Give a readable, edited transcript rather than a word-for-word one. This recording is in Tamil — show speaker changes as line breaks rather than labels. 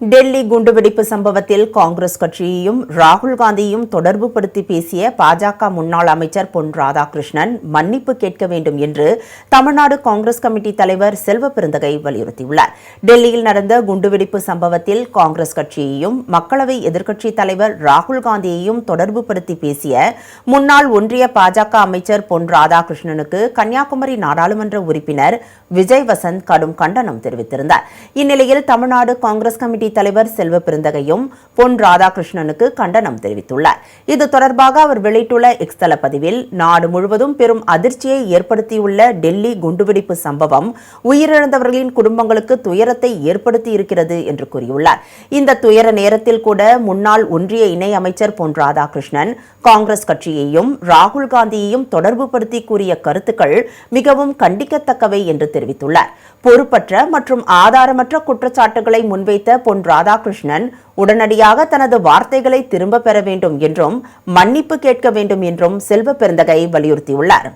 டெல்லி குண்டுவெடிப்பு சம்பவத்தில் காங்கிரஸ் கட்சியையும் ராகுல் காந்தியையும் தொடர்புபடுத்தி பேசிய பாஜக முன்னாள் அமைச்சர் பொன் ராதாகிருஷ்ணன் மன்னிப்பு கேட்க வேண்டும் என்று தமிழ்நாடு காங்கிரஸ் கமிட்டி தலைவர் செல்வ பெருந்தகை வலியுறுத்தியுள்ளார். டெல்லியில் நடந்த குண்டுவெடிப்பு சம்பவத்தில் காங்கிரஸ் கட்சியையும் மக்களவை எதிர்க்கட்சித் தலைவர் ராகுல் காந்தியையும் தொடர்புபடுத்தி பேசிய முன்னாள் ஒன்றிய பாஜக அமைச்சர் பொன் ராதாகிருஷ்ணனுக்கு கன்னியாகுமரி நாடாளுமன்ற உறுப்பினர் விஜய் வசந்த் கடும் கண்டனம் தெரிவித்திருந்தார். இந்நிலையில் தமிழ்நாடு காங்கிரஸ் கமிட்டி தலைவர் செல்வ பெருந்தகையும் பொன் ராதாகிருஷ்ணனுக்கு கண்டனம் தெரிவித்துள்ளார். இது தொடர்பாக அவர் வெளியிட்டுள்ள எக்ஸ் தள பதிவில், நாடு முழுவதும் பெரும் அதிர்ச்சியை ஏற்படுத்தியுள்ள டெல்லி குண்டுவெடிப்பு சம்பவம் உயிரிழந்தவர்களின் குடும்பங்களுக்கு துயரத்தை ஏற்படுத்தியிருக்கிறது என்று கூறியுள்ளார். இந்த துயர நேரத்தில் கூட முன்னாள் ஒன்றிய இணை அமைச்சர் பொன் ராதாகிருஷ்ணன் காங்கிரஸ் கட்சியையும் ராகுல் காந்தியையும் தொடர்புபடுத்தி கூறிய கருத்துக்கள் மிகவும் கண்டிக்கத்தக்கவை என்று தெரிவித்துள்ளார். பொறுப்பற்ற மற்றும் ஆதாரமற்ற குற்றச்சாட்டுகளை முன்வைத்த பொன் ராதாகிருஷ்ணன் உடனடியாக தனது வார்த்தைகளை திரும்ப பெற வேண்டும் என்றும் மன்னிப்பு கேட்க வேண்டும் என்றும் செல்வ பெருந்தகை வலியுறுத்தியுள்ளார்.